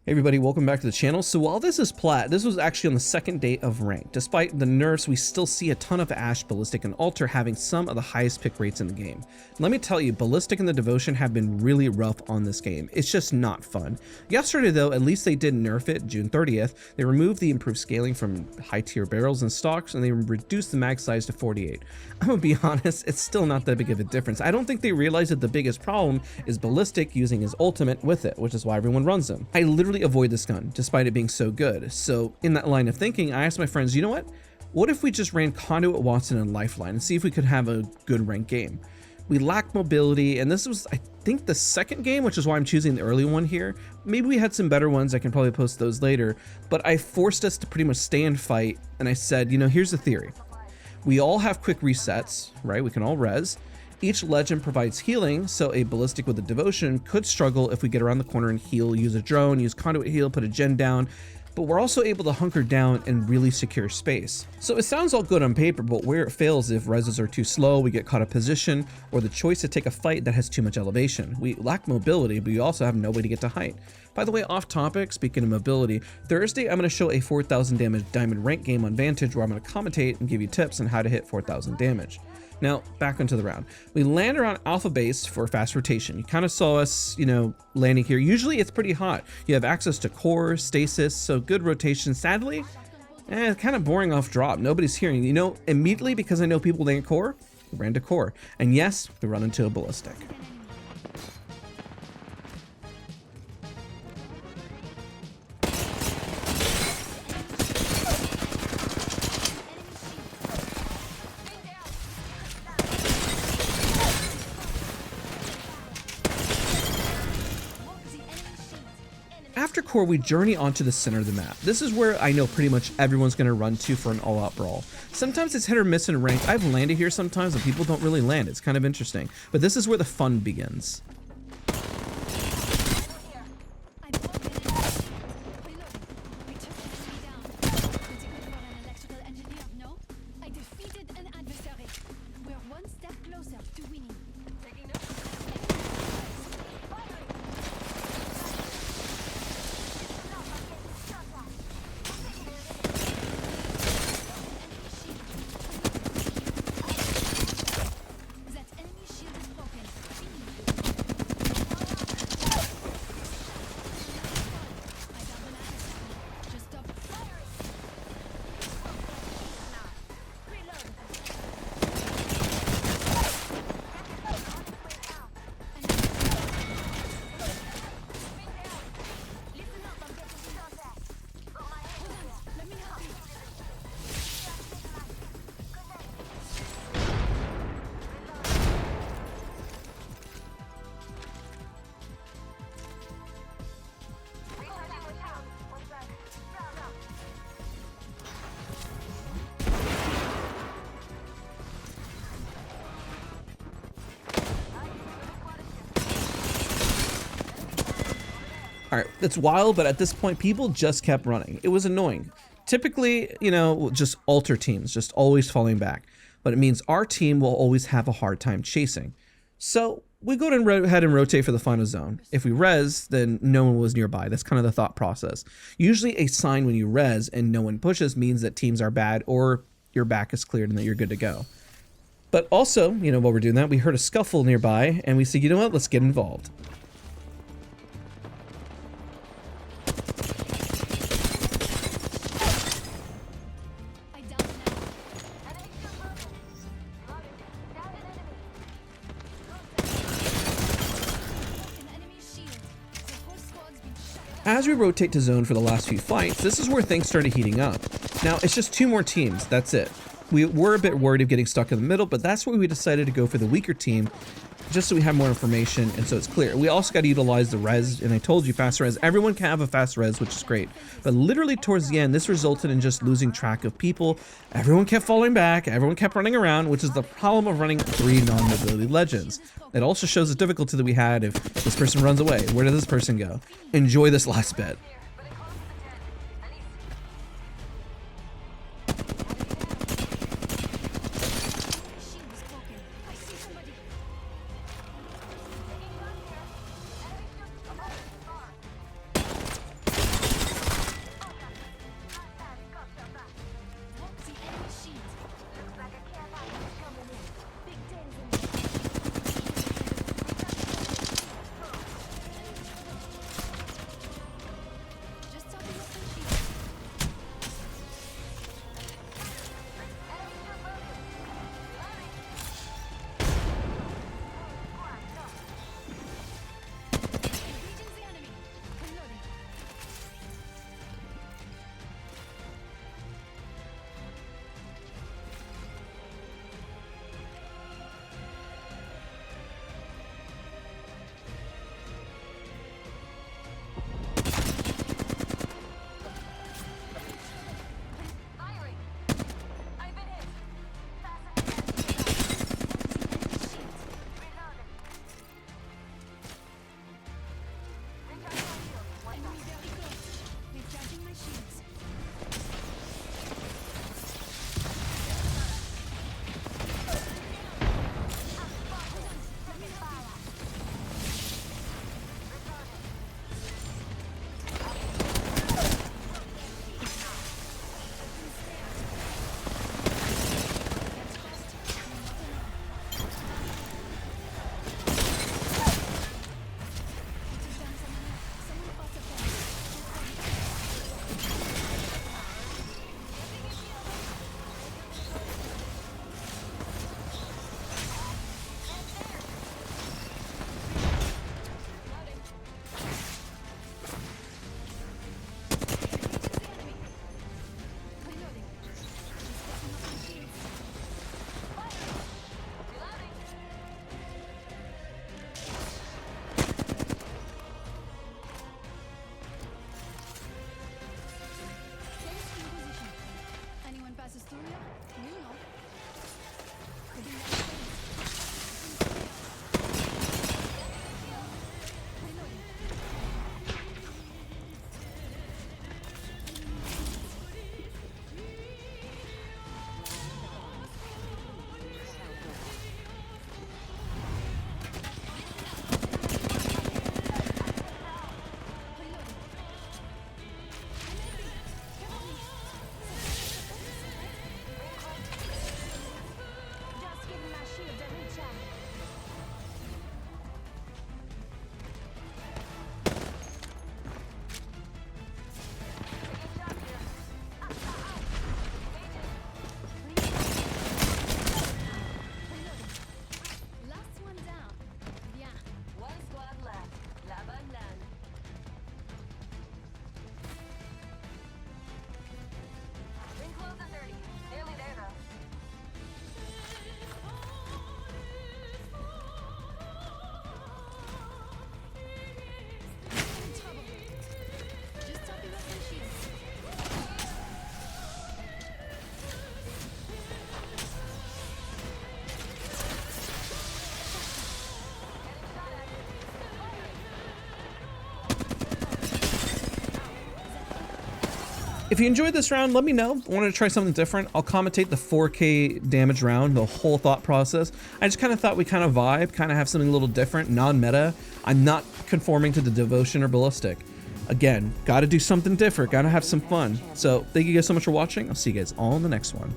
Hey everybody, welcome back to the channel. So while this is plat, this was actually on the second day of rank. Despite the nerfs, we still see a ton of Ashe, Ballistic, and Altar having some of the highest pick rates in the game. Let me tell you, Ballistic and the Devotion have been really rough on this game. It's just not fun. Yesterday though, at least they did nerf it, June 30th. They removed the improved scaling from high tier barrels and stocks, and they reduced the mag size to 48. I'm gonna be honest, it's still not that big of a difference. I don't think they realized that the biggest problem is Ballistic using his ultimate with it, which is why everyone runs him. I literally avoid this gun despite it being so good. So in that line of thinking, I asked my friends, you know what if we just ran Conduit, Wattson, and Lifeline and see if we could have a good rank game? We lack mobility, and this was, I think, the second game, which is why I'm choosing the early one here. Maybe we had some better ones, I can probably post those later, but I forced us to pretty much stay and fight, and I said, you know, here's the theory. We all have quick resets, right? We can all res. Each legend provides healing, so a Ballistic with a Devotion could struggle if we get around the corner and heal, use a drone, use Conduit heal, put a gen down, but we're also able to hunker down and really secure space. So it sounds all good on paper, but where it fails if reses are too slow, we get caught out of position, or the choice to take a fight that has too much elevation. We lack mobility, but we also have no way to get to height. By the way, off topic, speaking of mobility, Thursday I'm going to show a 4,000 damage diamond rank game on Vantage where I'm going to commentate and give you tips on how to hit 4,000 damage. Now, back into the round. We land around Alpha Base for fast rotation. You kind of saw us, you know, landing here. Usually it's pretty hot. You have access to core, stasis, so good rotation. Sadly, kind of boring off drop. Nobody's hearing. You know, immediately because I know people land core, we ran to core. And yes, we run into a Ballistic. After core, we journey onto the center of the map. This is where I know pretty much everyone's going to run to for an all-out brawl. Sometimes it's hit or miss in rank. I've landed here sometimes and people don't really land. It's kind of interesting. But this is where the fun begins. All right, it's wild, but at this point, people just kept running. It was annoying. Typically, you know, just altar teams, just always falling back. But it means our team will always have a hard time chasing. So we go ahead and rotate for the final zone. If we res, then no one was nearby. That's kind of the thought process. Usually a sign when you res and no one pushes means that teams are bad or your back is cleared and that you're good to go. But also, you know, while we're doing that, we heard a scuffle nearby and we said, you know what, let's get involved. As we rotate to zone for the last few fights, this is where things started heating up. Now, it's just two more teams, that's it. We were a bit worried of getting stuck in the middle, but that's where we decided to go for the weaker team, just so we have more information and so it's clear. We also got to utilize the res, and I told you fast res. Everyone can have a fast res, which is great. But literally towards the end, this resulted in just losing track of people. Everyone kept falling back, everyone kept running around, which is the problem of running 3 non-mobility legends. It also shows the difficulty that we had if this person runs away. Where does this person go? Enjoy this last bit. If you enjoyed this round, let me know. I wanted to try something different. I'll commentate the 4K damage round, the whole thought process. I just kind of thought we kind of vibe, kind of have something a little different, non-meta. I'm not conforming to the Devotion or Ballistic. Again, got to do something different, got to have some fun. So thank you guys so much for watching. I'll see you guys all in the next one.